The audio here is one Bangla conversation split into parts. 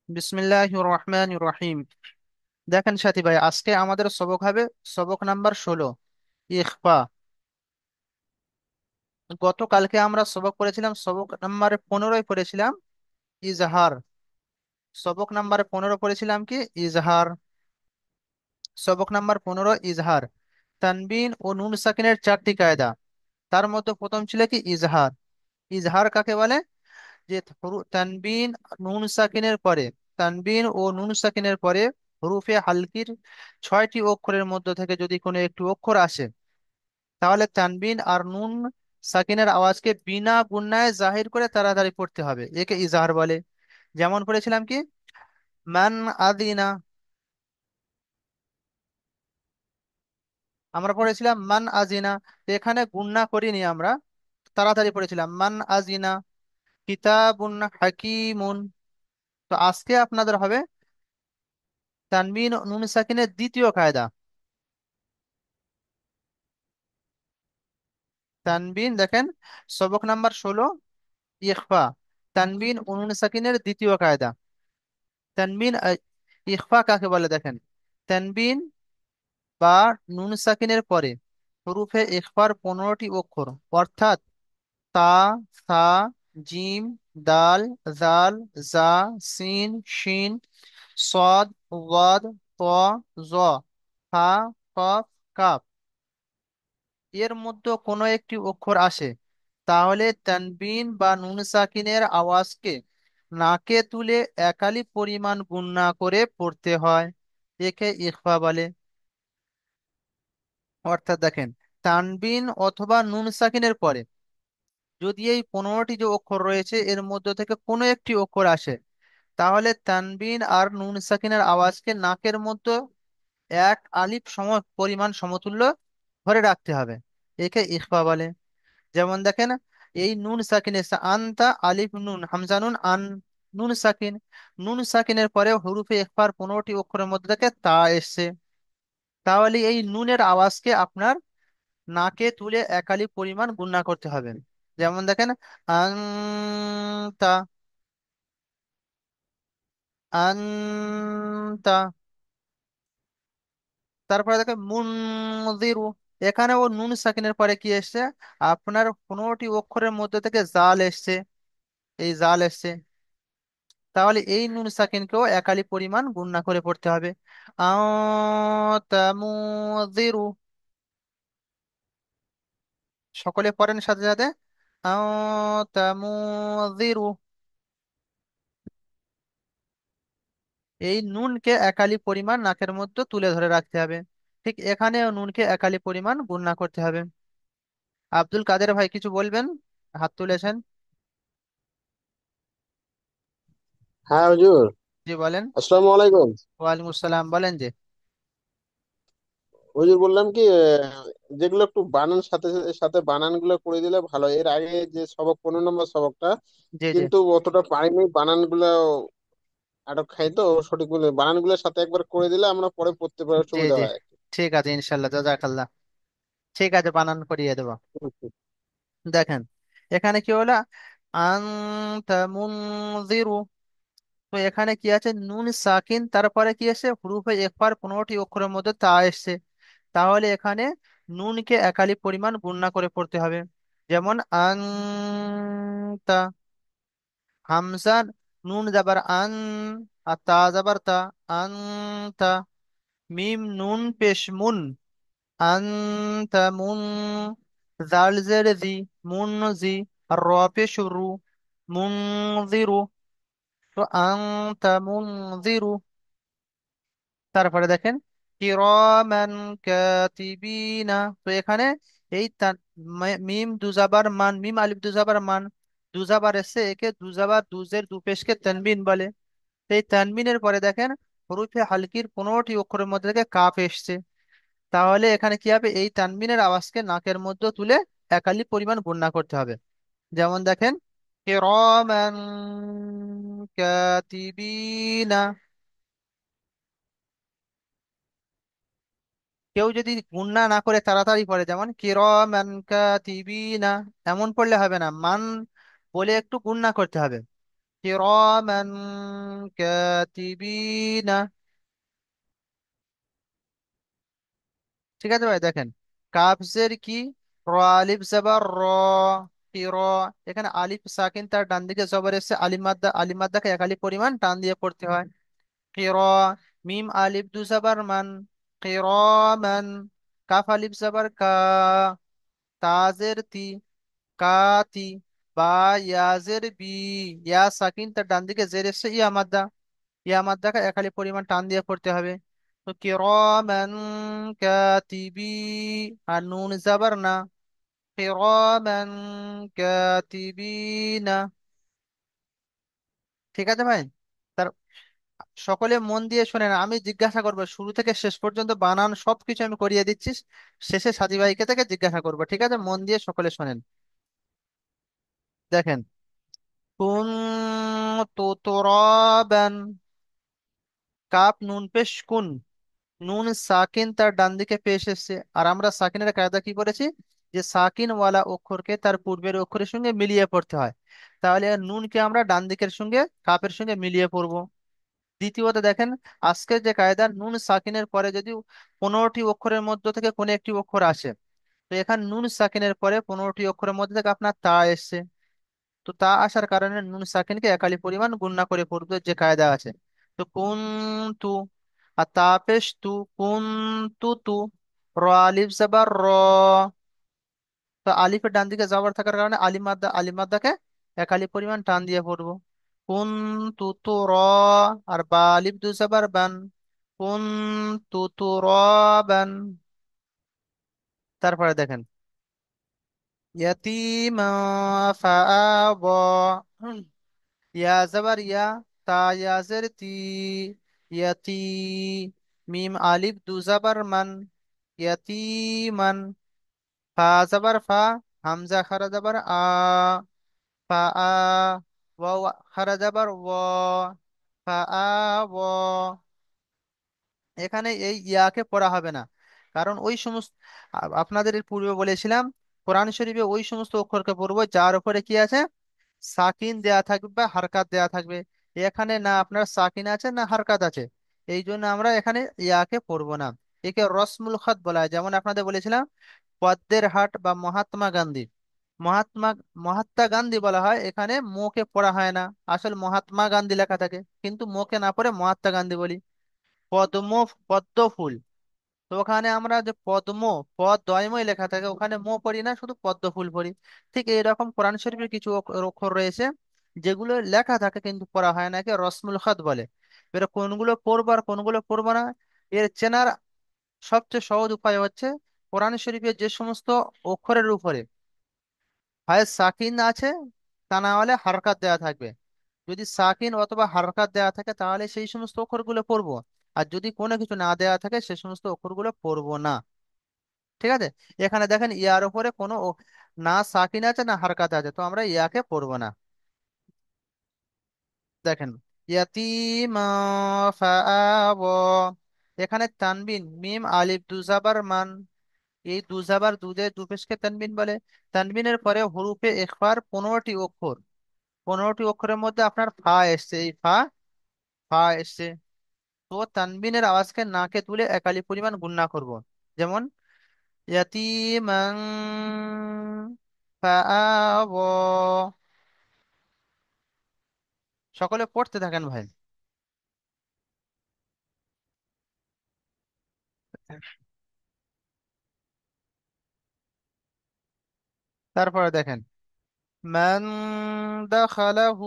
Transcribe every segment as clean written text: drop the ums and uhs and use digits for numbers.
বিসমিল্লাহির রহমানির রহিম। দেখেন সাথী ভাই, আজকে আমাদের সবক হবে সবক নাম্বার 16, ইখফা। গতকালকে আমরা সবক পড়েছিলাম, সবক নাম্বার 15 পড়েছিলাম ইজহার। সবক নাম্বার 15 পড়েছিলাম কি ইজহার। সবক নাম্বার 15 ইজহার। তানবিন ও নুন সাকিনের চারটি কায়দা। তার মধ্যে প্রথম ছিল কি ইজহার। ইজহার কাকে বলে? যে তানবিন নুন সাকিনের পরে, তানবিন ও নুন সাকিনের পরে হরুফে হালকির 6টি অক্ষরের মধ্য থেকে যদি কোনো একটি অক্ষর আসে, তাহলে তানবিন আর নুন সাকিনের আওয়াজকে বিনা গুণায় জাহির করে তাড়াতাড়ি পড়তে হবে, একে ইজহার বলে। যেমন পড়েছিলাম কি মান আদিনা, আমরা পড়েছিলাম মান আজিনা। তো এখানে গুণনা করিনি আমরা, তাড়াতাড়ি পড়েছিলাম মান আজিনা। কিতাবুন হাকিমুন। তো আজকে আপনাদের হবে তানবিন ও নুন সাকিনের দ্বিতীয় কায়দা। তানবিন দেখেন, সবক নাম্বার 16 ইখফা। তানবিন ও নুন সাকিনের দ্বিতীয় কায়দা। তানবিন ইখফা কাকে বলে দেখেন। তানবিন বা নুন সাকিনের পরে হরুফে ইখফার 15টি অক্ষর, অর্থাৎ তা, সা, জিম, দাল, জাল, জা, সিন, শিন, সদ, ওয়াদ, ত, জ, হা, কফ, কাফ, এর মধ্যে কোনো একটি অক্ষর আসে, তাহলে তানবিন বা নুন সাকিনের আওয়াজকে নাকে তুলে একালি পরিমাণ গুণনা করে পড়তে হয়, একে ইখফা বলে। অর্থাৎ দেখেন, তানবিন অথবা নুন সাকিনের পরে যদি এই 15টি যে অক্ষর রয়েছে এর মধ্যে থেকে কোনো একটি অক্ষর আসে, তাহলে তানবিন আর নুন সাকিনের আওয়াজকে নাকের মধ্যে এক আলিফ সম পরিমাণ সমতুল্য ধরে রাখতে হবে, একে ইখফা বলে। যেমন দেখেন, এই নুন সাকিন এসে আনতা আলিফ নুন হামজা নুন আন, নুন সাকিন। নুন সাকিনের পরে হরুফে ইখফার 15টি অক্ষরের মধ্যে থেকে তা এসছে, তাহলে এই নুনের আওয়াজকে আপনার নাকে তুলে একালি পরিমাণ গুণনা করতে হবে। যেমন দেখেন, আনতা, আনতা। তারপরে দেখেন মুনজিরু, এখানেও নুন সাকিনের পরে কি এসছে? আপনার 15টি অক্ষরের মধ্যে থেকে জাল এসছে, এই জাল এসছে, তাহলে এই নুন সাকিনকেও একালি পরিমাণ গুণনা করে পড়তে হবে। তামুযিরু, সকলে পড়েন সাথে সাথে। তামুযিরু, এই নুনকে একালি পরিমাণ নাকের মধ্যে তুলে ধরে রাখতে হবে। ঠিক এখানেও নুনকে একালি পরিমাণ গুণনা করতে হবে। আব্দুল কাদের ভাই কিছু বলবেন? হাত তুলেছেন। হ্যাঁ হুজুর। জি বলেন। আসসালামু আলাইকুম। ওয়ালাইকুম আসসালাম, বলেন যে। হুজুর বললাম কি যেগুলো একটু বানান সাথে সাথে বানানগুলো করে দিলে ভালো হয়। এর আগে যে সবক 15 নম্বর সবকটা জি জি। কিন্তু অতটা পারিনি, বানানগুলো আটক খাই তো সঠিক বলে বানানগুলোর সাথে একবার করে দিলে আমরা পরে পড়তে পারার জি সুবিধা জি, হয় আর কি। ঠিক আছে ইনশাল্লাহ, জাজাকাল্লাহ। ঠিক আছে, বানান করিয়ে দেবো। হুম, হুম। দেখেন, এখানে কি হলো, আনতা মুনজিরু। তো এখানে কি আছে? নুন সাকিন, তারপরে কি আছে? হুরুফে ইখফার 15টি অক্ষরের মধ্যে তা এসছে, তাহলে এখানে নুনকে একালি পরিমাণ গুণনা করে পড়তে হবে। যেমন আনতা, হামজা নুন যাবার আন, আর তা যাবার তা, আনতা। মিম নুন পেশ মুন, আনতা মুন। জাল জের জি, মুন জি। আর র পেশ রু, মুনজিরু। তো আনতা মুনজিরু। তারপরে দেখেন কিরামান কাতিবিনা। তো এখানে এই মিম দুজাবার মান, মিম আলিফ দুজাবার মান, দুজাবার এসে একে দুজাবার দুজের দুপেশকে তানবিন বলে। তো এই তানবিনের পরে দেখেন হরুফে হালকির 15টি অক্ষরের মধ্যে থেকে কাফ এসছে, তাহলে এখানে কি হবে? এই তানবিনের আওয়াজকে নাকের মধ্যে তুলে একালি পরিমাণ গুণনা করতে হবে। যেমন দেখেন কিরামান কাতিবিনা। কেউ যদি গুণনা না করে তাড়াতাড়ি পড়ে, যেমন কিরামান কাতিবিনা, এমন পড়লে হবে না, মান বলে একটু গুণনা করতে হবে। কিরামান কাতিবিনা। ঠিক আছে ভাই, দেখেন কাফ জের কি, র, আলিফ জবর র, কি র। এখানে আলিফ সাকিন, তার ডান দিকে জবর এসে আলিফ মাদ্দা, আলিফ মাদ্দাকে এক আলিফ পরিমাণ টান দিয়ে পড়তে হয়। কি র, মিম আলিফ দু জবর মান, কিরামান। কাফ আলিফ জবর কা, তাজের তি, কাতি। বা ইয়াজের বি, ইয়া সাকিন, তার ডান দিকে জের এসে ইয়া মাদ্দা, ইয়া মাদ্দাকে এক আলিফ পরিমাণ টান দিয়ে পড়তে হবে। তো কিরামান কাতিবি, আর নুন জাবার না, কিরামান কাতিবিনা। ঠিক আছে ভাই? তার সকলে মন দিয়ে শোনেন, আমি জিজ্ঞাসা করবো শুরু থেকে শেষ পর্যন্ত বানান সবকিছু আমি করিয়ে দিচ্ছি, শেষে সাথী ভাইকে থেকে জিজ্ঞাসা করবো। ঠিক আছে, মন দিয়ে সকলে শোনেন। দেখেন, কুনতু তুরাবান, কাপ নুন পেশ কুন, নুন সাকিন তার ডান দিকে পেশ এসেছে। আর আমরা সাকিনের কায়দা কি করেছি, যে সাকিন ওয়ালা অক্ষরকে তার পূর্বের অক্ষরের সঙ্গে মিলিয়ে পড়তে হয়। তাহলে নুনকে আমরা ডান দিকের সঙ্গে কাপের সঙ্গে মিলিয়ে পড়বো। দ্বিতীয়ত দেখেন, আজকের যে কায়দা, নুন সাকিনের পরে যদি 15টি অক্ষরের মধ্য থেকে কোনো একটি অক্ষর আসে, তো এখানে নুন সাকিনের পরে 15টি অক্ষরের মধ্যে থেকে আপনার তা এসছে, তো তা আসার কারণে নুন সাকিনকে একালি পরিমাণ গুণনা করে পড়বে, যে কায়দা আছে। তো কুন তু, আর তা পেশ তু, কুন তু তু। র আলিফ জাবার র, তো আলিফের ডান দিকে জাবার থাকার কারণে আলিমাদ্দা, আলিমাদ্দাকে একালি পরিমাণ টান দিয়ে পড়বো। কুন তু তু র, আর বা আলিফ দু জাবার বান, কুন তু তু র বান। তারপরে দেখেন, ইয়াতিমা ফাআবা, ইয়া জাবার ইয়া, তা ইয়াজের তি, ইয়াতি। মিম আলিফ দু জাবার মান, ইয়াতিমান। ফা জাবার ফা, হামজা খারা জাবার আ, ফা আ। ওয়াও খারা জাবার ওয়া, ফা আ ওয়া। এখানে এই ইয়াকে পড়া হবে না, কারণ ওই সমস্ত আপনাদের এর পূর্বে বলেছিলাম, কোরআন শরীফে ওই সমস্ত অক্ষরকে পড়বো যার উপরে কি আছে, সাকিন দেয়া থাকবে বা হারকাত দেয়া থাকবে। এখানে না আপনার সাকিন আছে না হারকাত আছে, এই জন্য আমরা এখানে ইয়াকে পড়বো না। একে রসমুল খাত বলা হয়। যেমন আপনাদের বলেছিলাম পদ্মের হাট বা মহাত্মা গান্ধী, মহাত্মা, মহাত্মা গান্ধী বলা হয়, এখানে মোকে পড়া হয় না, আসলে মহাত্মা গান্ধী লেখা থাকে, কিন্তু মোকে না পড়ে মহাত্মা গান্ধী বলি। পদ্ম, পদ্ম ফুল, তো ওখানে আমরা যে পদ্ম, পদ দয়ময় লেখা থাকে, ওখানে মো পড়ি না, শুধু পদ্ম ফুল পড়ি। ঠিক এইরকম কোরআন শরীফের কিছু অক্ষর রয়েছে যেগুলো লেখা থাকে কিন্তু পড়া হয় না, একে রসমুল খাত বলে। এবার কোনগুলো পড়বো আর কোনগুলো পড়বো না, এর চেনার সবচেয়ে সহজ উপায় হচ্ছে কোরআন শরীফের যে সমস্ত অক্ষরের উপরে হয় সাকিন আছে, তা না হলে হারকাত দেওয়া থাকবে। যদি সাকিন অথবা হারকাত দেওয়া থাকে তাহলে সেই সমস্ত অক্ষরগুলো পড়বো, আর যদি কোনো কিছু না দেওয়া থাকে সে সমস্ত অক্ষরগুলো পড়বো না। ঠিক আছে? এখানে দেখেন ইয়ার উপরে কোনো না সাকিন আছে না হারকাত আছে, তো আমরা ইয়াকে পড়বো না। দেখেন, ইয়াতিমা ফাআওয়া, এখানে তানবিন মিম আলিফ দুজাবার মান, এই দুজাবার দুধে দুপেশকে তানবিন বলে। তানবিনের পরে হরুফে ইখফার 15টি অক্ষর, 15টি অক্ষরের মধ্যে আপনার ফা এসছে, এই ফা, ফা এসছে। তো তানবিনের আওয়াজকে নাকে তুলে একালি পরিমাণ গুণনা করব। যেমন ইয়াতিমান ফাআওয়া। সকলে পড়তে থাকেন ভাই। তারপরে দেখেন, মান দাখালাহু,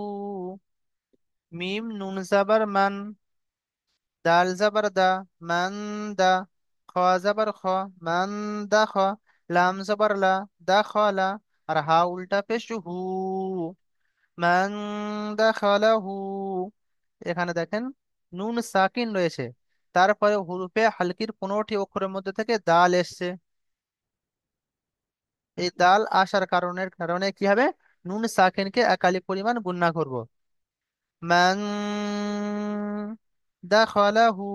মিম নুন জাবার মান, দাল জাবার দা, মান দা। খ জাবার খ, মান দা খ। লাম জাবার লা, দা খ লা। আর হা উল্টা পেশ হু, মান দাখালাহু। এখানে দেখেন নুন সাকিন রয়েছে, তারপরে হুরুফে হালকির 15টি অক্ষরের মধ্যে থেকে দাল এসছে। এই দাল আসার কারণের কারণে কি হবে, নুন সাকিনকে একালি পরিমাণ গুণনা করব। মান দাখালাহু,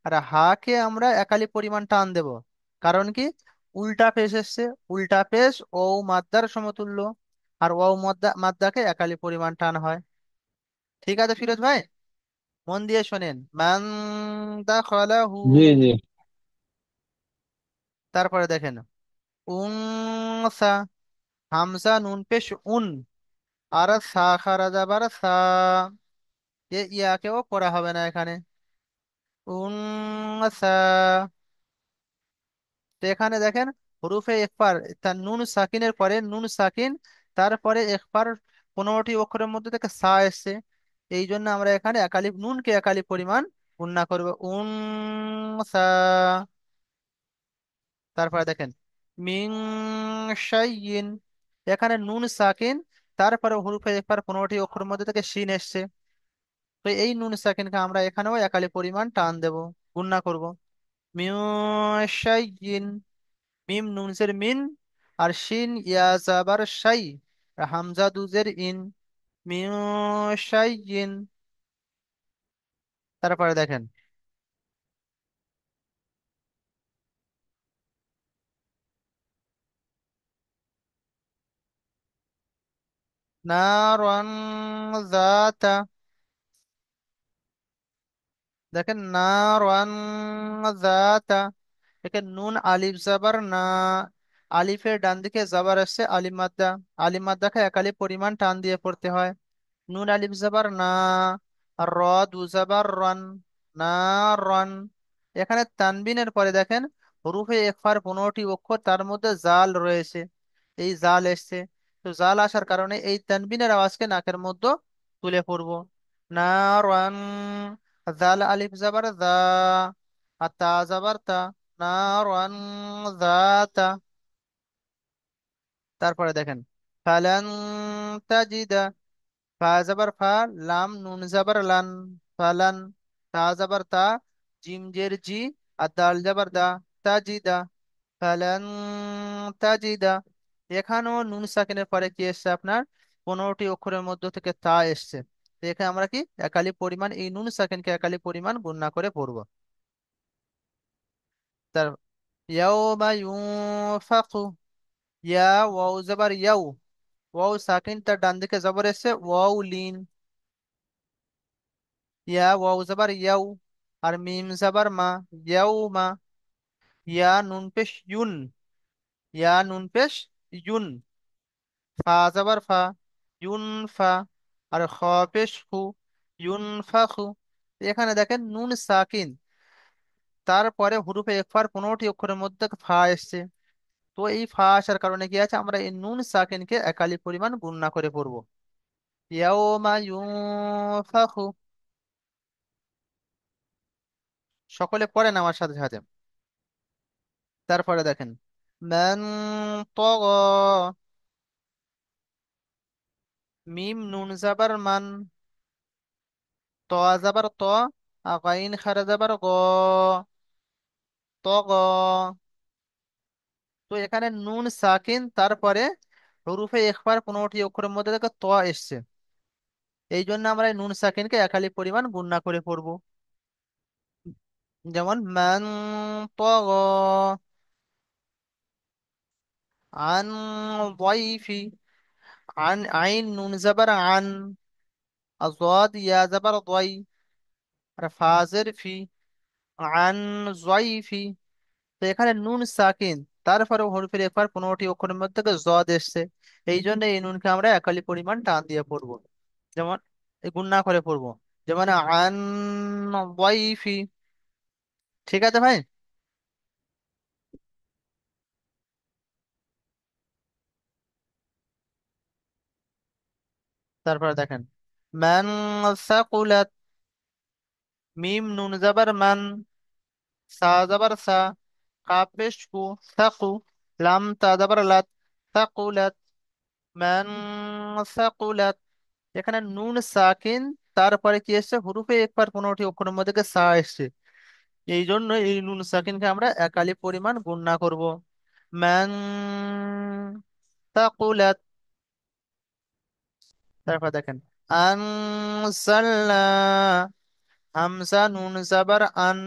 আর হাকে আমরা একালি পরিমাণ টান দেব। কারণ কি, উল্টা পেশ এসছে, উল্টা পেশ ও মাদ্দার সমতুল্য, আর ও মাদ্দাকে একালি পরিমাণ টান হয়। ঠিক আছে ফিরোজ ভাই, মন দিয়ে শোনেন। মান দাখালাহু, জি জি। তারপরে দেখেন উনসা, হামজা নুন পেশ উন, আর সা খারা যাবার সা, ইয়াকেও পড়া হবে না এখানে। উনসা। তো এখানে দেখেন হুরুফে একবার, তার নুন সাকিনের পরে নুন সাকিন, তারপরে একবার 15টি অক্ষরের মধ্যে থেকে সা এসছে। এই জন্য আমরা এখানে একালি নুনকে একালি পরিমাণ গুণনা করবো উন সা। তারপরে দেখেন মিং শাইইন, এখানে নুন সাকিন, তারপরে হুরুফে একবার 15টি অক্ষরের মধ্যে থেকে শিন এসছে। তো এই নুন সাকিনকে আমরা এখানেও একালি পরিমাণ টান দেব, গুণনা করব। মিউ শাইইন, মিম নুনজের মিন, আর শিন ইয়া জাবার শাই, আর হামজা দুজের ইন, মিউ শাইইন। তারপরে দেখেন নারান যাতা, দেখেন নারান যাতা, এখানে নুন আলিফ জাবার না, আলিফের ডান দিকে জাবার আসছে আলিফ মাদ্দা, আলিফ মাদ্দাকে একালি পরিমাণ টান দিয়ে পড়তে হয়। নুন আলিফ জাবার না, আর র দু জাবার রন, না রন। এখানে তানবিনের পরে দেখেন হরুফে ইখফার 15টি অক্ষর, তার মধ্যে জাল রয়েছে, এই জাল এসছে। তো জাল আসার কারণে এই তানবিনের আওয়াজকে নাকের মধ্যে তুলে পড়বো। না রন, জাল আলিফ জাবার দা, আর তা জাবার তা, না রন জাতা। তারপরে দেখেন ফালান তাজিদা, ফা জাবার ফা, লাম নুন জাবার লান, ফালান। তা জাবার তা, জিম জের জি, আর দাল জাবার দা, তাজিদা, ফালান তাজিদা। এখানেও নুন সাকিনের পরে কি এসছে আপনার, 15টি অক্ষরের মধ্য থেকে তা এসছে। তো এখানে আমরা কি একালি পরিমাণ এই নুন সাকিনকে একালি পরিমাণ গুণনা করে পড়বো। তার ইয়াউমা ইউনফাকু, ইয়া ওয়াও জাবার ইয়াউ, ওয়াও সাকিন তার ডান দিকে জবর এসছে ওয়াও লিন, ইয়া ওয়াও জাবার ইয়াউ, আর মিম জাবার মা, ইয়াউ মা। ইয়া নুন পেশ ইউন, ইয়া নুন পেশ ইউন, ফা জাবার ফা, ইউন ফা, আর খ পেশ হু, ইউন ফা হু। এখানে দেখেন নুন সাকিন, তারপরে হুরুফে ইকফার 15টি অক্ষরের মধ্যে ফা এসছে। তো এই ফা আসার কারণে কি আছে, আমরা এই নুন সাকিনকে একালি পরিমাণ গুণনা করে পড়বো। ইয়াউমা ইউনফাখু, সকলে পড়েন আমার সাথে সাথে। তারপরে দেখেন মান তগ, মিম নুন জাবার মান, ত জাবার ত, আগাইন খারা জাবার গ, তগ। তো এখানে নুন সাকিন, তারপরে হরুফে ইখফার 15টি অক্ষরের মধ্যে থেকে ত এসছে। এই জন্য আমরা এই নুন সাকিনকে একালি পরিমাণ গুণনা করে পড়বো। যেমন মান তগ আন যায়ফি, আন আইন নুন জাবার আন, আযাদ ইয়া জাবার যাই, আর ফাজের ফি, আন যায়ফি। তো এখানে নুন সাকিন, তারপরে হরফের একবার 15টি অক্ষরের মধ্যে থেকে জদ এসছে। এই জন্য এই নুনকে আমরা একালি পরিমাণ টান দিয়ে পড়বো। যেমন এই গুণনা করে পড়বো, যেমন আন ওয়াইফি। ঠিক আছে ভাই। তারপরে দেখেন মান সাকুলাত, মিম নুন জাবার মান, সা জাবার সা, কাফ পেশ কু, সাকু, লাম তা জাবার লাত, সাকুলাত, মান সাকুলাত। এখানে নুন সাকিন, তারপরে কি এসছে হুরুফে একবার 15টি অক্ষরের মধ্যে থেকে সা এসছে। এই জন্য এই নুন সাকিনকে আমরা একালি পরিমাণ গুণনা করব। মান তাকুলাত। তারপর দেখেন আনজালনা, হামজা নুন জাবার আন,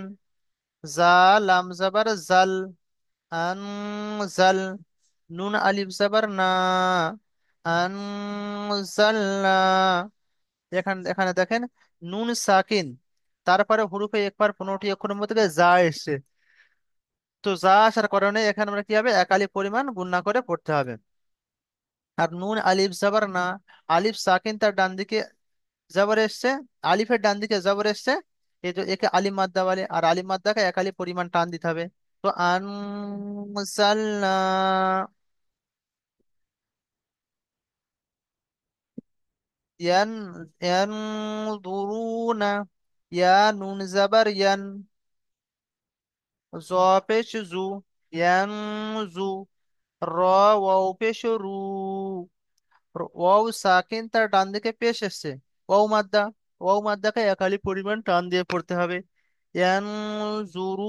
জালাম জাবার জাল, আনজাল, নুন আলিফ জাবার না, আনজালনা। এখানে এখানে দেখেন নুন সাকিন, তারপরে হুরুফে একবার 15টি অক্ষরের মধ্যে দিয়ে যা এসছে। তো যা আসার কারণে এখানে আমরা কি হবে, এক আলিফ পরিমাণ গুণনা করে পড়তে হবে। আর নুন আলিফ জাবার না, আলিফ সাকিন তার ডান দিকে জবর এসছে, আলিফের ডান দিকে জবর এসছে, এই যে একে আলিফ মাদ্দা বলে, আর আলিফ মাদ্দাকে এক আলিফ পরিমাণ টান দিতে হবে। তো আনজালনা, ইয়ান, ইয়ানজুরুনা, ইয়া নুন জাবার ইয়ান, জ পেশ জু, ইয়ানজু, র ওয়াও পেশ রু, ওয়াও সাকিন তার ডান দিকে পেশ এসছে, ওয়াও মাদ্দা, ওয়াও মাদ্দাকে একালি পরিমাণ টান দিয়ে পড়তে হবে। ইয়ানজুরু,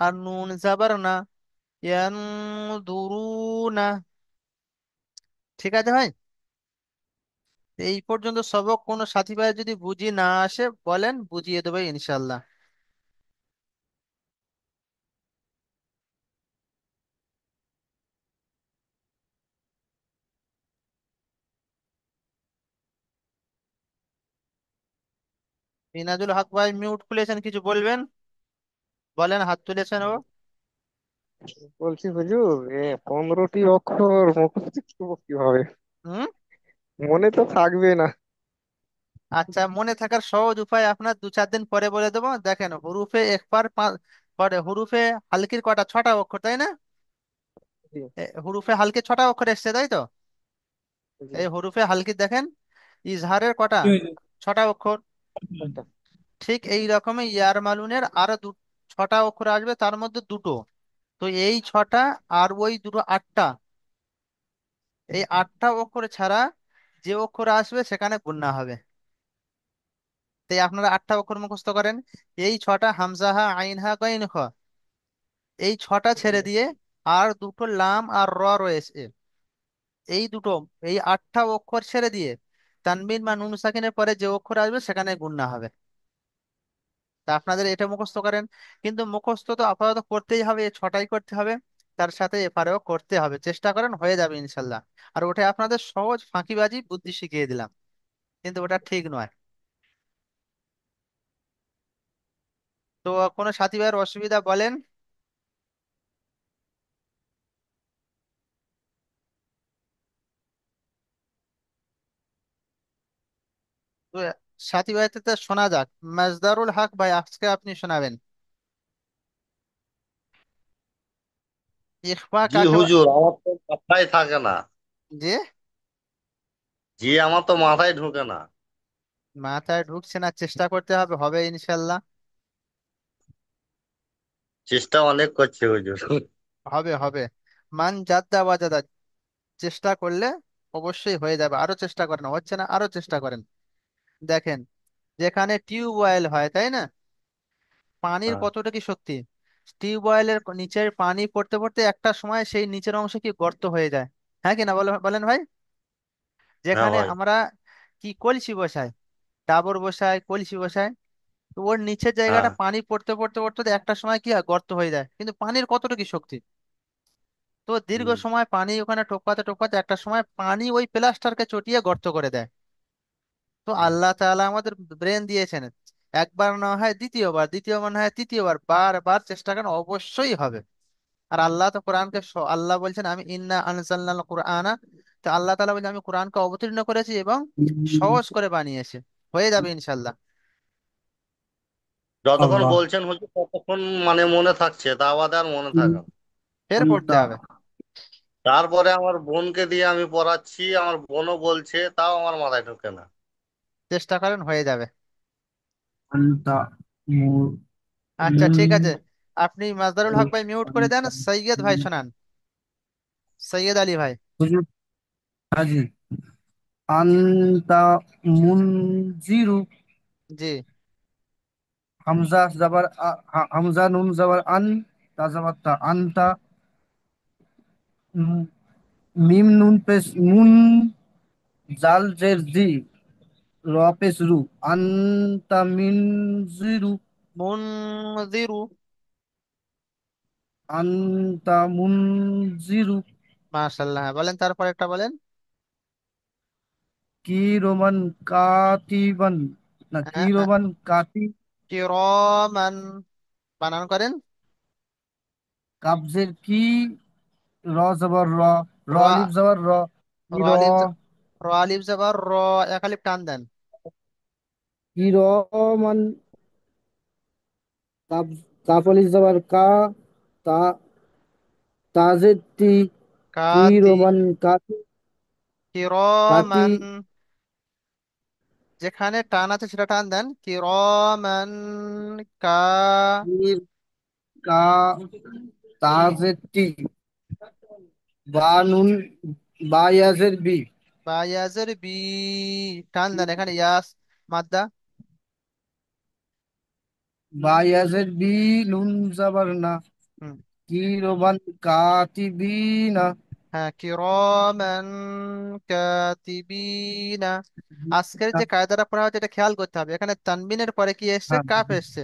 আর নুন জাবার না, ইয়ানজুরুনা। ঠিক আছে ভাই, এই পর্যন্ত সবক কোনো সাথী ভাই যদি বুঝি না আসে বলেন, বুঝিয়ে দেবে ইনশাল্লাহ। মিনাজুল হক ভাই মিউট খুলেছেন, কিছু বলবেন? বলেন, হাত তুলেছেন ও। বলছি হুজুর, 15টি অক্ষর মুখস্থ করবো কিভাবে? হুম। মনে তো থাকবে না। আচ্ছা, মনে থাকার সহজ উপায় আপনার 2-4 দিন পরে বলে দেবো। দেখেন হুরুফে একবার পরে হুরুফে হালকির কটা, 6টা অক্ষর তাই না? জি। হুরুফে হালকি 6টা অক্ষর এসছে তাই তো? জি। এই হুরুফে হালকি দেখেন ইজহারের কটা, 6টা অক্ষর। একটা। ঠিক এই রকমই ইয়ার মালুনের আরো 6টা অক্ষর আসবে, তার মধ্যে দুটো। তো এই 6টা আর ওই দুটো 8টা, এই 8টা অক্ষর ছাড়া যে অক্ষর আসবে সেখানে গুণনা হবে। তাই আপনারা 8টা অক্ষর মুখস্থ করেন। এই 6টা হামজা হা আইন হা গাইন খ, এই 6টা ছেড়ে জি। দিয়ে আর দুটো লাম আর র রয়েছে, এই দুটো, এই 8টা অক্ষর ছেড়ে দিয়ে তানবিন বা নুন সাকিনের পরে যে অক্ষর আসবে সেখানে গুণনা হবে। তা আপনাদের এটা মুখস্থ করেন। কিন্তু মুখস্থ তো আপাতত করতেই হবে, এই 6টাই করতে হবে, তার সাথে এপারেও করতে হবে। চেষ্টা করেন, হয়ে যাবে ইনশাল্লাহ। আর ওটা আপনাদের সহজ ফাঁকিবাজি বুদ্ধি শিখিয়ে দিলাম, কিন্তু ওটা ঠিক নয়। তো কোনো সাথী ভাইয়ের অসুবিধা বলেন। তো সাথী ভাইতে তো শোনা যাক। মাজদারুল হক ভাই, আজকে আপনি শোনাবেন। ইখফা জি কাকে হুজুর, আমার তো মাথায় থাকে না। যে জি, আমার তো মাথায় ঢোকে না। মাথায় ঢুকছে না, চেষ্টা করতে হবে, হবে ইনশাল্লাহ। চেষ্টা অনেক করছে হুজুর। হবে হবে, মান জাদ্দা ওয়াজাদা, চেষ্টা করলে অবশ্যই হয়ে যাবে। আরো চেষ্টা করেন, হচ্ছে না আরো চেষ্টা করেন। দেখেন, যেখানে টিউবওয়েল হয় তাই না, পানির হ্যাঁ, কতটা কি শক্তি, টিউবওয়েলের নিচের পানি পড়তে পড়তে একটা সময় সেই নিচের অংশ কি গর্ত হয়ে যায়, হ্যাঁ কি না বলেন বলেন ভাই? হ্যাঁ যেখানে ভাই। আমরা কি কলসি বসাই, ডাবর বসাই, কলসি বসাই, তো ওর নিচের হ্যাঁ। জায়গাটা পানি পড়তে পড়তে পড়তে একটা সময় কি হয়, গর্ত হয়ে যায়। কিন্তু পানির কতটা কি শক্তি, তো দীর্ঘ হুম। সময় পানি ওখানে টপকাতে টপকাতে একটা সময় পানি ওই প্লাস্টারকে চটিয়ে গর্ত করে দেয়। তো হুম। আল্লাহ তাআলা আমাদের ব্রেন দিয়েছেন, একবার না হয় দ্বিতীয়বার, দ্বিতীয়বার না হয় তৃতীয়বার, বারবার চেষ্টা করেন, অবশ্যই হবে। আর আল্লাহ তো কোরআনকে আল্লাহ বলছেন আমি ইন্না আনজালনাল কুরআনা, তো আল্লাহ তাআলা বলছেন আমি কোরআনকে অবতীর্ণ করেছি এবং সহজ করে বানিয়েছি। হয়ে যাবে ইনশাল্লাহ। যতক্ষণ আল্লাহ। বলছেন হুজুর ততক্ষণ মানে মনে থাকছে, তা বাদে আর মনে থাকে না। ফের পড়তে আন্তা হবে। তারপরে আমার বোনকে দিয়ে আমি পড়াচ্ছি, আমার বোনও বলছে, তাও আমার মাথায় ঢোকে না। চেষ্টা করেন, হয়ে যাবে। আন্তা মুর আচ্ছা ঠিক মুন আছে, আপনি মাজদারুল হক ভাই মিউট করে দেন, আন্তা সৈয়দ ভাই শোনান, সৈয়দ আলী ভাই। হুজুর হাজি আন্তা মুনজিরু জি। হামজা জাবার হামজা নুন জাবার আন তা জাবার তা আন্তা উম, মিম নুন পেশ মুন জাল জের জি র পেশ রু আন্তা মিনজিরু মুনজিরু, আন্তা মুনজিরু মাশাল্লাহ, বলেন তারপর একটা বলেন। কিরমান কাতিবান, না হ্যাঁ হ্যাঁ, কিরমান কাতি, কিরমান বানান করেন। কাবজের কি, র জবর র, র র, আলিফ জবর র, কি র র, আলিফ র আলিফ জবর র, এক আলিফ টান দেন। কি র মান, কাব, কাপ আলিফ জবর কা, তা, তাজের তি, কি কাতি, রোমান কাতি, কাতি, কিরমান, যেখানে টান আছে সেটা টান দেন, কিরমান কা, কি কা, তাজের তি, বা নুন, বা ইয়াজের বি, বায়াজের বি, টান দেন এখানে ইয়াস মাদ্দা। বা ইয়াজের বি, নুন জবর না, হুম, কি রোমান কাতিবিনা, হ্যাঁ, কিরমান কাতিবিনা। আজকের যে কায়দাটা পড়া হচ্ছে এটা খেয়াল করতে হবে, এখানে তানবিনের পরে কি এসছে, হ্যাঁ, কাফ এসছে।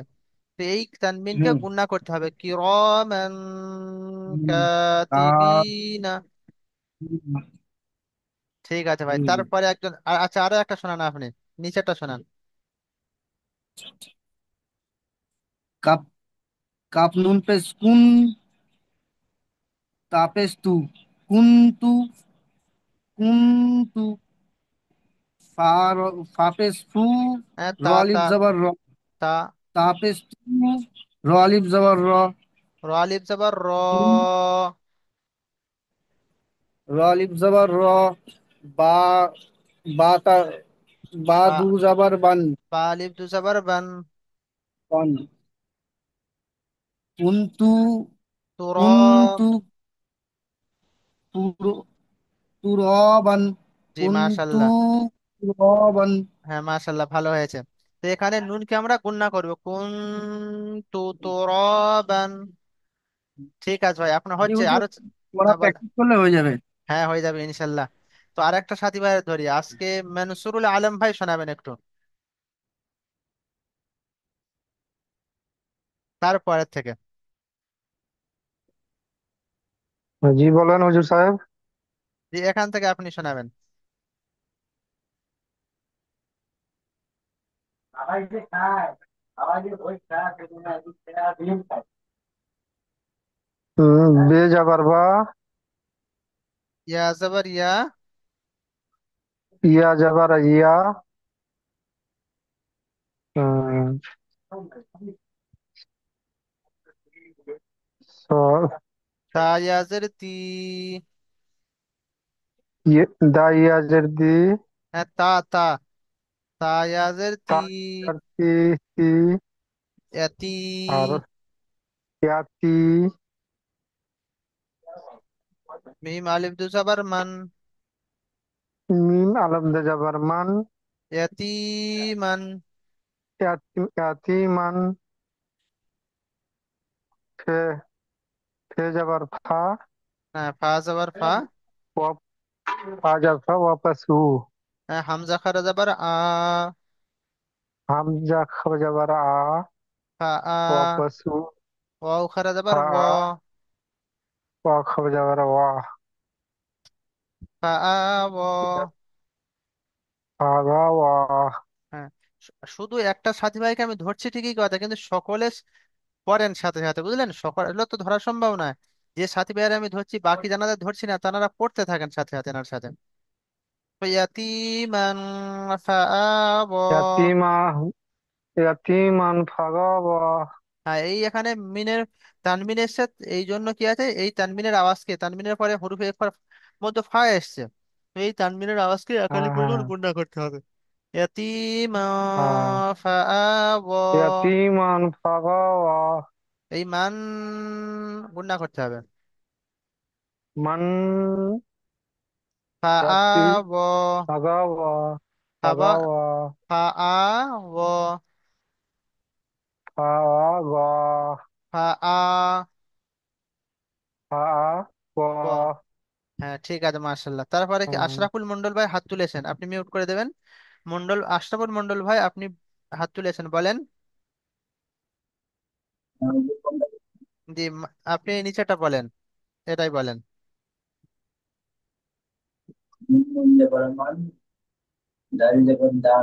তো এই তানবিনকে হুম, গুণনা করতে হবে, কিরমান হুম, কা, কাতিবিনা। ঠিক আছে ভাই, হুম, তারপরে একজন আচ্ছা, আরো একটা শোনান আপনি, নিচেরটা শোনান। কাপ, কাপ নুন পেশ কুন, তাপেশ তু, কুন্তু, কুন্তু, ফা, ফা পেশ ফু, হ্যাঁ, র তা তা আলিফ জবর র, তা, তাপেশ তু, র আলিফ জবর র, র আলিফ জবর র, তুম, র আলিফ জবর র, বা, বা তা, বা বা, দু জবর বান, বা আলিফ দু জবর বান, বান, কুন্তু, তুর, কুন্তু, তুর, তুরবান, জি কুন্তু, মাশাল্লাহ, তুরবান, হ্যাঁ মাশাল্লাহ, ভালো হয়েছে। তো এখানে নুনকে আমরা গুণনা করবো, কুন তু তুরাবান। ঠিক আছে ভাই, আপনার জি হচ্ছে হুজুর, আরো পড়া হ্যাঁ বল। প্র্যাকটিস করলে হয়ে যাবে। হ্যাঁ হয়ে যাবে ইনশাল্লাহ। তো আরেকটা সাথী ভাইয়ের ধরি আজকে, মনসুরুল আলম ভাই শোনাবেন একটু তারপরের থেকে। জি বলেন হুজুর সাহেব। জি, এখান থেকে আপনি শোনাবেন। বে যাবার বা, ইয়া জবর ইয়া, ইয়া যাবার ইয়া, উম, স- তা ইয়াজের তি, দা ইয়াজের দি, হ্যাঁ তা তা, তা ইয়াজের তি, তা ইয়ার তি, তি, ইয়াতি, আর ইয়াতি, মিম আলিফ দু জবর মান, মিম আলম দে যাবার মান, ইয়াতিমান, ইয়াতিমান, ফে, ফে যাবার ফা, হ্যাঁ ফা জবর ফা, ওয়া, ফা যাবার ফা, ওয়াপাসু, হ্যাঁ হামজা খারা জবর আ, হামজা খা যাবার আ, ফা আ, ওয়াপাসু, ওয়াও খারা জবর ফা ও, আ, ওয়া খা যাবার ওয়া, ফা আ ও। ফা গা ওয়া, হ্যাঁ, শুধু একটা সাথী ভাইকে আমি ধরছি ঠিকই কথা, কিন্তু সকলে পড়েন সাথে সাথে, বুঝলেন, সকলে তো ধরা সম্ভব নয়। যে সাথী ভাইয়ের আমি ধরছি বাকি জানাদের ধরছি না, তারা পড়তে থাকেন সাথে সাথে এনার সাথে। তো ইয়াতিমান ফাআওয়া। ইয়াতিমা, ইয়াতিমান ফা গা ওয়া, হ্যাঁ, এই এখানে মিনের তানমিন এসছে, এই জন্য কি আছে, এই তানমিনের আওয়াজকে, তানমিনের পরে হরফে একবার মধ্যে ফা এসছে, তো এই তানমিনের আওয়াজকে একালি হ্যাঁ হ্যাঁ পরিমাণ গুণা করতে হবে। ইয়াতিমা হ্যাঁ, ফাআওয়া, ইয়াতিমান ফা গা ওয়া, এই মান গুণা করতে হবে। মান, ইয়াতি ফাআওয়া, ফা গা ওয়া, ফা ফাবা, গা ওয়া, ফাআওয়া, ফা ওয়া গা, ফাআ, ফা আ ওয়া। ওয়া, হ্যাঁ ঠিক আছে মার্শাল্লাহ। তারপরে কি হুম। আশরাফুল মন্ডল ভাই হাত তুলেছেন, আপনি মিউট করে দেবেন। আশরাফুল মন্ডল ভাই আপনি হাত তুলেছেন, বলেন। জি, আপনি নিচেটা বলেন, এটাই বলেন। দাল জবর দা,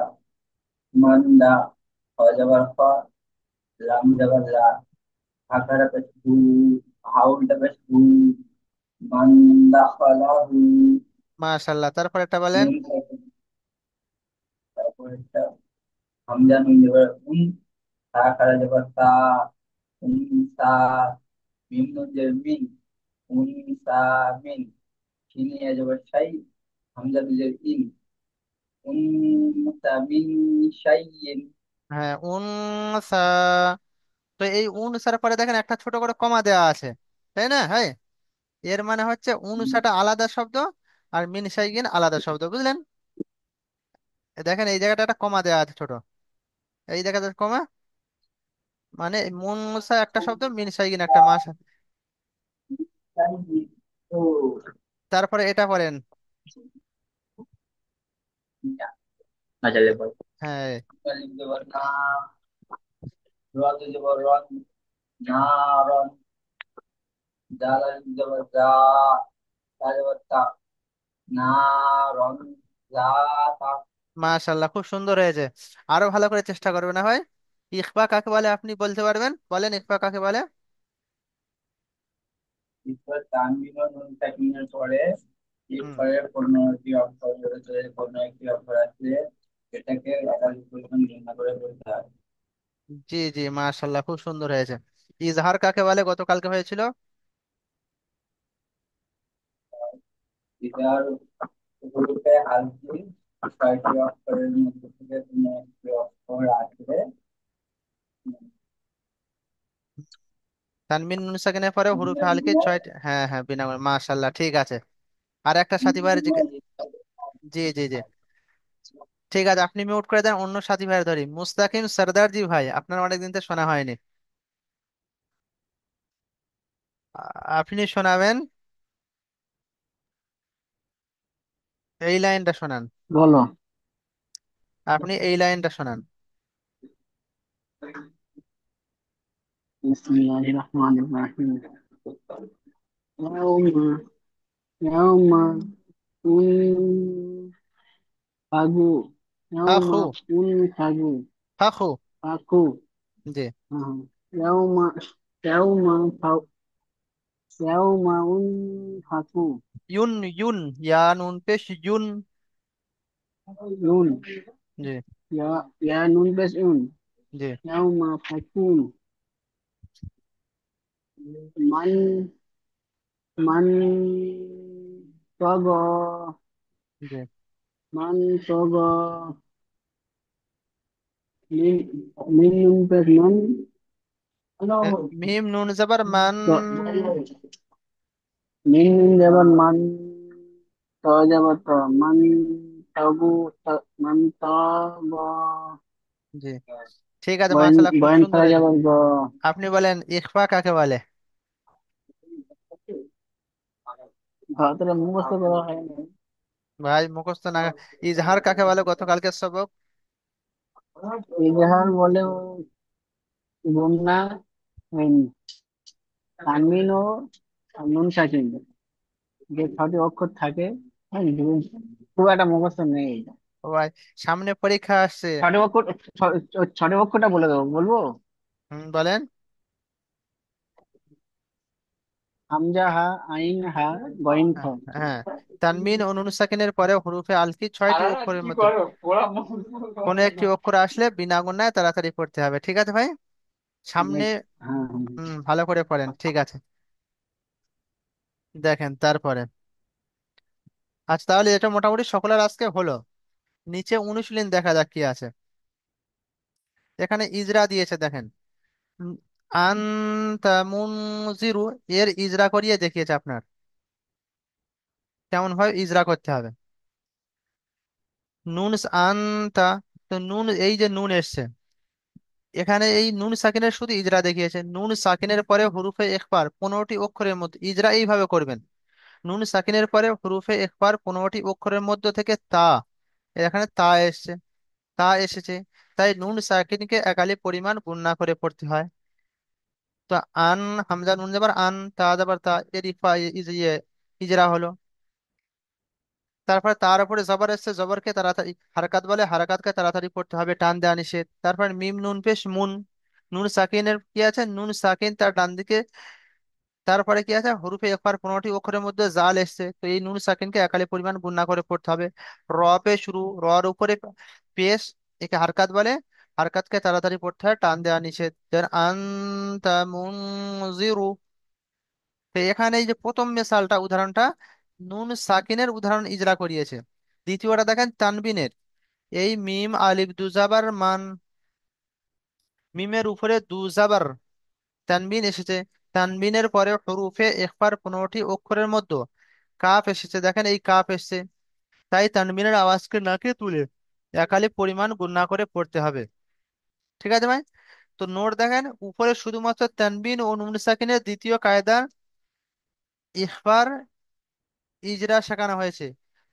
মান দা, হ জবর খ, লাম জবর লা, হাকারা পেশ হু, হাউলটা পেশ হু, মান দাখালাহু, মাশাল্লাহ, তারপর একটা বলেন। নুন সাকিন, তারপর একটা হামজা নুন জবর উন, তা খারা জবর তা, উন সা, মিম নুন জবর মিন, উন সা মিন, শিন ইয়া জবর শাই, হামজা নুন জবর ইন, উন সা মিন শাইইন। হ্যাঁ, উনসা। তো এই উনসার পরে দেখেন একটা ছোট করে কমা দেওয়া আছে, তাই না? হ্যাঁ, এর মানে হচ্ছে উনসাটা আলাদা শব্দ আর মিনসাইগিন আলাদা শব্দ, বুঝলেন? দেখেন এই জায়গাটা একটা কমা দেওয়া আছে ছোট, এই দেখা যাচ্ছে কমা, মানে মুনসা একটা শব্দ, মিনসাইগিন একটা মাস। ও তারপরে এটা পড়েন। আচ্ছা লেখো। হ্যাঁ, আলিফ জবর না, রা জবর রন, নারন, জাল আলিফ জবর জা, তা জবর তা, নারন, জাতা। মাশাল্লাহ, খুব সুন্দর হয়েছে। আরো ভালো করে চেষ্টা করবে না হয়। ইখফা কাকে বলে আপনি বলতে পারবেন? বলেন, ইখফা কাকে বলে? এরপর তানবিন ও নুন সাকিনের পরে হুম, এরপরে কোনো একটি অক্ষর রয়েছে, কোনো একটি অক্ষর আছে, এটাকে একাধিক পরিমাণ নির্ণয় করে বলতে হয়। জি জি, মাশাল্লাহ, খুব সুন্দর হয়েছে। ইজহার কাকে বলে গতকালকে হয়েছিল? এটার শুরুতে আলজি, ছয়টি অক্ষরের মধ্যে থেকে কোনো একটি অক্ষর আসলে তানবিন নুন সাকিনের পরে হরুফে হালকে ছয়টি, হ্যাঁ হ্যাঁ, বিনামূল্যে, মাশাল্লাহ, ঠিক আছে। আর একটা সাথী ভাইয়ের জি জি জি, ঠিক আছে, আপনি মিউট করে দেন, অন্য সাথী ভাইয়ের ধরি। মুস্তাকিম সরদার জি ভাই, আপনার অনেকদিন তো শোনা হয়নি, আপনি শোনাবেন, এই লাইনটা শোনান, বলো। আপনি এই লাইনটা শোনান। বিসমিল্লাহির রহমানির রহিম। ইয়াউমা ইয়াউমা ফাগু, ইয়াউমা হাখু, ফাগু, হাখু, ফাকু। জি। হ্যাঁ, ইয়াউমা ইয়াউমা ইয়াউমা ফাকু, ইউন, ইউন, ইয়া নুন পেশ ইউন, ইউন, জি ইয়া নুন পেশ ইউন, জি ইয়াউমা ফাকুন, মান মান তগা, জি। মান তগা, মিন মিন নুন পেশ মান, মিম নুন জবর মান, মিন নুন যাবার মান, ত যাবার ত, মান তাগু, মান তাগা, জি, ঠিক আছে, বয়ন মাশাআল্লাহ, খুব বয়ন সুন্দর ফেলা হয়েছে। যাবার গ। আপনি বলেন ইখফা কাকে বলে? ভারতের মুখস্থ করা হয় না। ভাই মুখস্থ না। ইজহার কাকে বলে গতকালকের সবক? ইজহার বলে গুমনা, তানবিন ও নুন সাকিন, যে ছটি অক্ষর থাকে। হ্যাঁ, খুব একটা মুখস্থ নেই এটা। ও ভাই, সামনে পরীক্ষা আসছে। ছটি অক্ষর, ছটি অক্ষরটা বলে দেবো, বলবো। বলেন। হামজা হা, আইন হা, গইন খ। হ্যাঁ হ্যাঁ, তানবিন ও নুন সাকিনের পরে হরুফে আলকি ছয়টি অক্ষরের মধ্যে কোনো একটি অক্ষর আসলে বিনা গুণায় তাড়াতাড়ি পড়তে হবে, ঠিক আছে ভাই? সামনে, হ্যাঁ হ্যাঁ। ভালো করে পড়েন, ঠিক আছে। দেখেন তারপরে, আচ্ছা তাহলে এটা মোটামুটি সকলের আজকে হলো। নিচে অনুশীলন দেখা যাক কি আছে। এখানে ইজরা দিয়েছে দেখেন, উম, আনতা মুনজিরু, এর ইজরা করিয়ে দেখিয়েছে আপনার কেমন ভাবে ইজরা করতে হবে। নুন আনতা, তো নুন, এই যে নুন এসছে, এখানে এই নুন সাকিনের শুধু ইজরা দেখিয়েছে। নুন সাকিনের পরে হরুফে ইখফার 15টি অক্ষরের মধ্যে ইজরা এইভাবে করবেন। নুন সাকিনের পরে হরুফে ইখফার 15টি অক্ষরের মধ্যে থেকে তা, এখানে তা এসছে, তা এসেছে, তাই নুন সাকিনকে একালি পরিমাণ গুণনা করে পড়তে হয়। তো আন, হামজা নুন যাবার আন, তা যাবার তা, এর ইফা ইজ ইয়ে ইজরা হলো। তারপর তার উপরে জবর এসছে, জবরকে তাড়াতাড়ি হারাকাত বলে, হারাকাতকে তাড়াতাড়ি পড়তে হবে, টান দেওয়া নিষেধ। তারপর মিম নুন পেশ মুন, নুন সাকিনের কি আছে, নুন সাকিন তার ডান দিকে। তারপরে কি আছে, হরুফে একবার 15টি অক্ষরের মধ্যে জাল এসছে, তো এই নুন সাকিনকে একালি পরিমাণ গুণনা করে পড়তে হবে। র পে শুরু, রর উপরে পেশ, একে হারকাত বলে, হারকাতকে তাড়াতাড়ি পড়তে হয়, টান দেওয়া নিষেধ। যেমন আনতা মুনজিরু। তো এখানে এই যে প্রথম মেসালটা উদাহরণটা নুন সাকিনের উদাহরণ ইজরা করিয়েছে। দ্বিতীয়টা দেখেন তানবিনের, এই মিম আলিফ দুজাবার মান, মিমের উপরে দুজাবার তানবিন এসেছে, তানবিনের পরে হরুফে ইখফার 15টি অক্ষরের মধ্যে কাফ এসেছে, দেখেন এই কাফ এসেছে, তাই তানবিনের আওয়াজকে নাকে তুলে একালি পরিমাণ গুণনা করে পড়তে হবে। ঠিক আছে ভাই? তো নোট দেখেন, উপরে শুধুমাত্র তানবিন ও নুন সাকিনের দ্বিতীয় কায়দা ইখফার ইজরা শেখানো হয়েছে।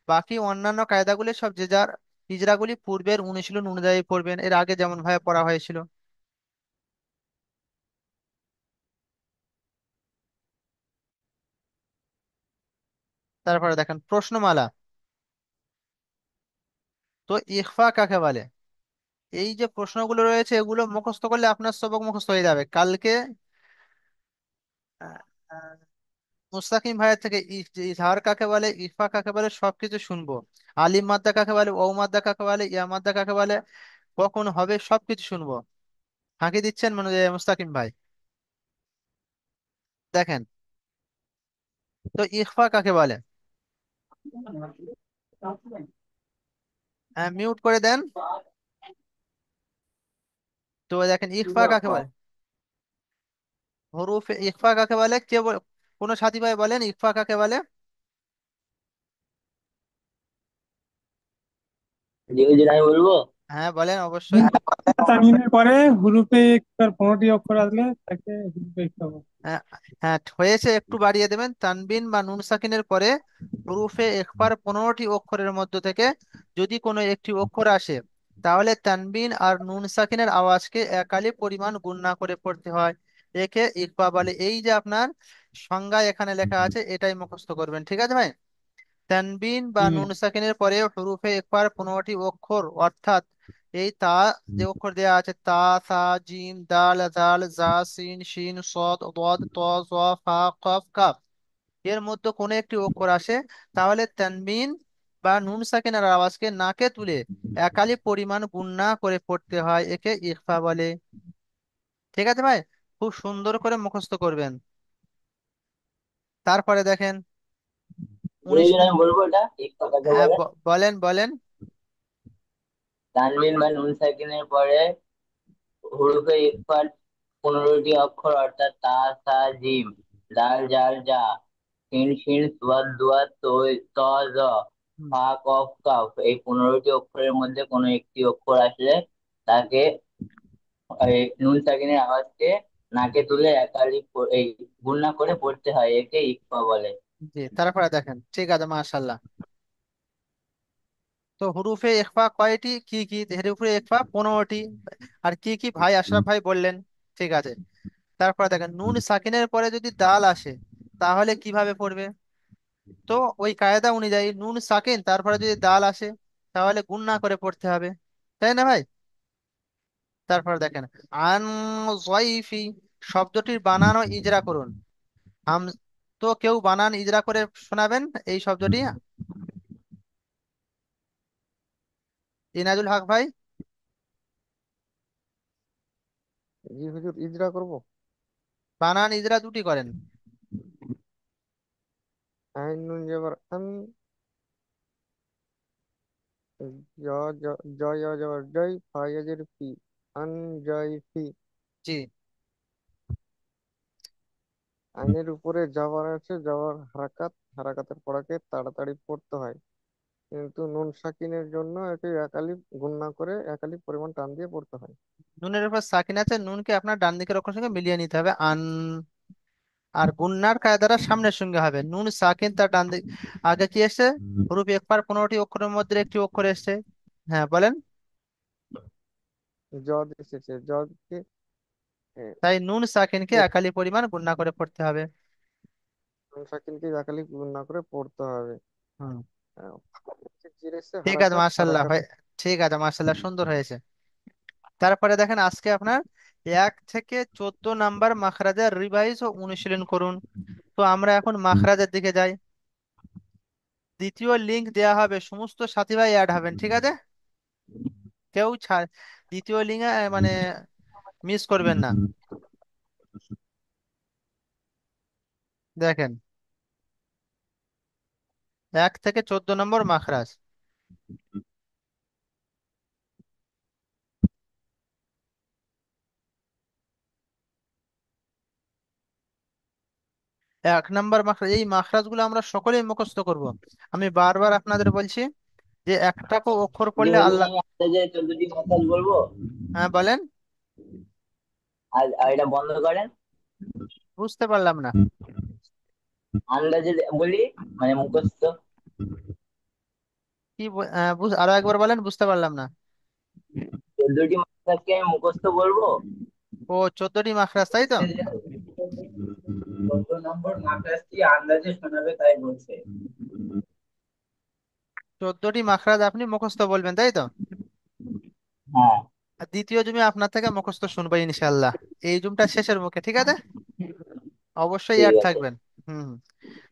বাকি অন্যান্য কায়দাগুলি সব যে যার ইজরাগুলি পূর্বের অনুশীলন অনুযায়ী পড়বেন, এর আগে যেমন ভাবে পড়া হয়েছিল। তারপরে দেখেন প্রশ্নমালা। তো ইখফা কাকে বলে? এই যে প্রশ্নগুলো রয়েছে এগুলো মুখস্থ করলে আপনার সবক মুখস্থ হয়ে যাবে কালকে। আহ, আহ, মুস্তাকিম ভাইয়ের থেকে ইজহার কাকে বলে, ইফা কাকে বলে সবকিছু শুনবো। আলিম মাদ্দা কাকে বলে, ও মাদ্দা কাকে বলে, ইয়া মাদ্দা কাকে বলে, কখন হবে, সবকিছু শুনবো। ফাঁকি দিচ্ছেন মানে মুস্তাকিম ভাই? দেখেন, তো ইখফা কাকে বলে? হ্যাঁ, মিউট করে দেন। তো দেখেন ইখফা কাকে বলে, হরুফ ইখফা কাকে বলে, কোন সাথী ভাই বলেন ইখফা কাকে বলে? জি হুজুর, আমি বলবো। হ্যাঁ বলেন অবশ্যই। তানবিনের পরে হুরুফে ইকফার 15টি অক্ষর আসলে তাকে হুরুফে ইকফা বলে। হ্যাঁ, হ্যাঁ হয়েছে, একটু বাড়িয়ে দেবেন। তানবিন বা নুন সাকিনের পরে হরুফে ইখফার 15টি অক্ষরের মধ্য থেকে যদি কোনো একটি অক্ষর আসে, তাহলে তানবিন আর নুন সাকিনের আওয়াজকে একালি পরিমাণ গুণনা করে পড়তে হয়, একে ইকফা বলে। এই যে আপনার সংজ্ঞা এখানে লেখা আছে, এটাই মুখস্থ করবেন, ঠিক আছে ভাই? তানবিন বা হুম। নুন সাকিনের পরে হরুফে ইকফার 15টি অক্ষর, অর্থাৎ এই তা যে অক্ষর দেওয়া আছে তা, সা, জিম, দাল, জাল, জা, সিন, শিন, সদ, দদ, ত, জ, ফা, কফ, কাফ, এর মধ্যে কোনো একটি অক্ষর আসে, তাহলে তানবিন বা নুন সাকিনের আওয়াজকে নাকে তুলে একালি পরিমাণ গুণনা করে পড়তে হয়, একে ইকফা বলে। ঠিক আছে ভাই? খুব সুন্দর করে মুখস্থ করবেন। তারপরে দেখেন জি উনিশ হুজুর, আমি বলবো এটা ইকফা কাকে হ্যাঁ বলে। বলেন বলেন। তানবিন বা নুন সাকিনের পরে হুরুফে ইকফার 15টি অক্ষর, অর্থাৎ তা, সা, জিম, দাল, জাল, জা, সিন, শিন, সুয়াদ, দুয়াদ, ত, জ, হুম, ফা, কফ, কাফ, এই 15টি অক্ষরের মধ্যে কোনো একটি অক্ষর আসলে তাকে এই নুন সাকিনের আওয়াজকে নাকে তুলে একালি এই গুণনা করে পড়তে হয়, একে ইকফা বলে। জি তারপরে দেখেন, ঠিক আছে মাশাল্লাহ। তো হুরুফে ইখফা কয়টি, কি কি? হুরুফে ইখফা 15টি। আর কি কি ভাই আশরাফ ভাই বললেন, ঠিক আছে। তারপরে দেখেন নুন সাকিনের পরে যদি দাল আসে, তাহলে কিভাবে পড়বে? তো ওই কায়দা অনুযায়ী নুন সাকিন তারপরে যদি দাল আসে, তাহলে গুণনা করে পড়তে হবে, তাই না ভাই? তারপরে দেখেন আন জয়ফি শব্দটির বানান ও ইজরা করুন। হাম, তো কেউ বানান ইজরা করে শোনাবেন এই শব্দটি? ইনাজুল হক ভাই। জি হুজুর, ইজরা করব। বানান ইজরা দুটি করেন। আইন নুন জবর আন, জ, জ, জয় জবর জয়, ফায়াজের ফি, আন জয় ফি। জি। আইনের উপরে যাওয়ার আছে, যাওয়ার হারাকাত, হারাকাতের পড়াকে তাড়াতাড়ি পড়তে হয়, কিন্তু নুন সাকিনের জন্য একে একালি গুণনা করে একালি পরিমাণ টান দিয়ে পড়তে হয়। নুনের উপর সাকিন আছে, নুনকে আপনার ডান দিকের অক্ষরের সঙ্গে মিলিয়ে নিতে হবে আন। আর গুন্নার কায়দাটা সামনের সঙ্গে হবে, নুন সাকিন তার ডান দিক আগে কি এসছে, হরুপ একবার 15টি অক্ষরের মধ্যে একটি অক্ষর এসছে। হ্যাঁ বলেন। জদ এসেছে, জদকে তাই নুন সাকিনকে একালি পরিমাণ গুণনা করে পড়তে হবে। নুন সাকিনকে একালি গুণনা করে পড়তে হবে। হুম। জিরেছে ঠিক আছে, হারাকাত মার্শাল্লাহ হারাকাত। ভাই। ঠিক আছে, মার্শাল্লাহ, সুন্দর হয়েছে। তারপরে দেখেন আজকে আপনার 1 থেকে 14 নাম্বার মাখরাজের রিভাইজ ও অনুশীলন করুন। তো আমরা এখন মাখরাজের দিকে যাই। দ্বিতীয় লিংক দেয়া হবে, সমস্ত সাথী ভাই অ্যাড হবেন, ঠিক আছে? কেউ ছাড়, দ্বিতীয় লিঙ্কে মানে মিস করবেন না। দেখেন, 1 থেকে 14 নম্বর মাখরাজ। 1 নম্বর মাখরাজ, এই মাখরাজ গুলো আমরা সকলেই মুখস্থ করব। আমি বারবার আপনাদের বলছি যে একটাকে অক্ষর যে পড়লে বলি আল্লাহ। আমি আন্দাজে 14টি মাসাজ বলবো। হ্যাঁ, বলেন। আর এটা বন্ধ করেন। বুঝতে পারলাম না। আন্দাজে বলি, মানে মুখস্থ। কি আরো একবার বলেন, বুঝতে পারলাম না। 14টি মাসাজকে আমি মুখস্থ বলবো। ও, 14টি মাখরাজ, তাই তো? 14 নম্বর মাসাজটি আন্দাজে শোনাবে তাই বলছে। 14টি মাখরাজ আপনি মুখস্থ বলবেন, তাই তো? হ্যাঁ, আর দ্বিতীয় জুমে আপনার থেকে মুখস্থ শুনবো ইনশাল্লাহ, এই জুমটা শেষের মুখে, ঠিক আছে? অবশ্যই ঠিক অ্যাড আছে। থাকবেন। হুম হুম।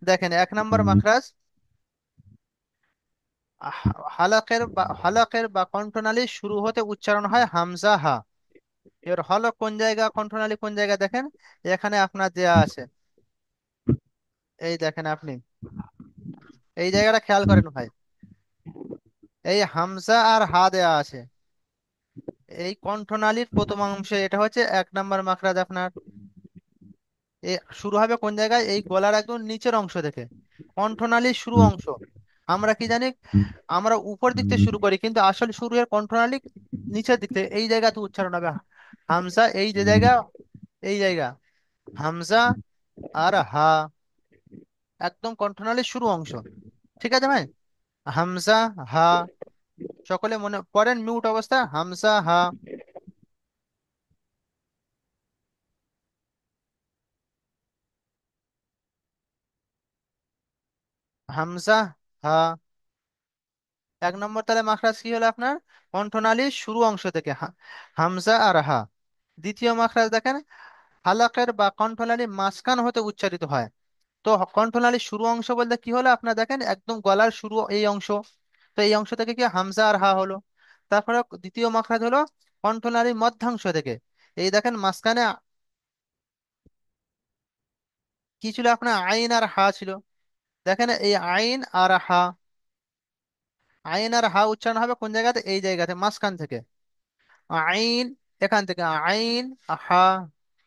দেখেন 1 নম্বর মাখরাজ, হালাকের বা কণ্ঠনালী শুরু হতে উচ্চারণ হয় হামজা হা। এর হলক কোন জায়গা, কণ্ঠনালী কোন জায়গা, দেখেন এখানে আপনার দেয়া আছে। এই দেখেন আপনি, এই জায়গাটা খেয়াল করেন ভাই। এই হামজা আর হা দেয়া আছে, এই কণ্ঠনালীর প্রথম অংশে, এটা হচ্ছে 1 নম্বর মাখরাজ আপনার। এ শুরু হবে কোন জায়গায়, এই গলার একদম নিচের অংশ থেকে, কণ্ঠনালীর শুরু অংশ। আমরা কি জানি, আমরা উপর দিক থেকে শুরু করি, কিন্তু আসলে শুরু হয় কণ্ঠনালী নিচের দিক থেকে, এই জায়গাতে উচ্চারণ হবে হামজা, এই যে জায়গা, এই জায়গা, হামজা আর হা, একদম কণ্ঠনালীর শুরু অংশ, ঠিক আছে ভাই? হামজা, হা, সকলে মনে পড়েন মিউট অবস্থা, হামজা হা, হামজা হা। 1 নম্বর তাহলে মাখরাজ কি হলো আপনার, কণ্ঠনালীর শুরু অংশ থেকে হামজা আর হা। দ্বিতীয় মাখরাজ দেখেন, হালাকের বা কণ্ঠনালীর মাঝখান হতে উচ্চারিত হয়। তো কণ্ঠনালীর শুরু অংশ বলতে কি হলো আপনার, দেখেন একদম গলার শুরু এই অংশ, তো এই অংশ থেকে কি হামজা আর হা হলো। তারপরে দ্বিতীয় মাখরাজ হলো কণ্ঠনালীর মধ্যাংশ থেকে, এই দেখেন মাঝখানে কি ছিল আপনার, আইন আর হা ছিল। দেখেন এই আইন আর হা, আইন আর হা উচ্চারণ হবে কোন জায়গাতে, এই জায়গাতে মাঝখান থেকে, আইন, এখান থেকে আইন, হা,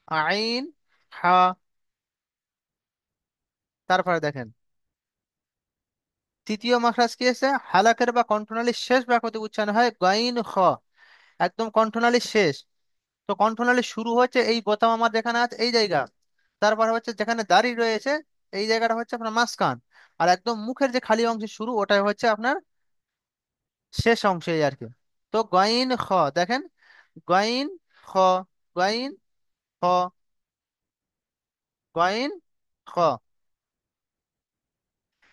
আইন, হা। তারপরে দেখেন তৃতীয় মাখরাজ কি আছে, হালাকের বা কণ্ঠনালীর শেষ বাক্যতে উচ্চারণ হয় গাইন খ, একদম কণ্ঠনালীর শেষ। তো কণ্ঠনালীর শুরু হচ্ছে এই বোতাম আমার যেখানে আছে এই জায়গা, তারপর হচ্ছে যেখানে দাড়ি রয়েছে এই জায়গাটা হচ্ছে আপনার মাঝখান, আর একদম মুখের যে খালি অংশ শুরু, ওটাই হচ্ছে আপনার শেষ অংশ, এই আর কি। তো গাইন খ, দেখেন গাইন খ, গাইন খ, গাইন খ।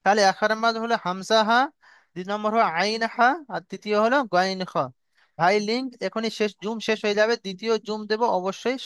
তাহলে 1 নম্বর হলো হামজা হা, 2 নম্বর হলো আইন হা, আর তৃতীয় হলো গাইন খ। ভাই লিঙ্ক এখনই শেষ, জুম শেষ হয়ে যাবে, দ্বিতীয় জুম দেবো অবশ্যই।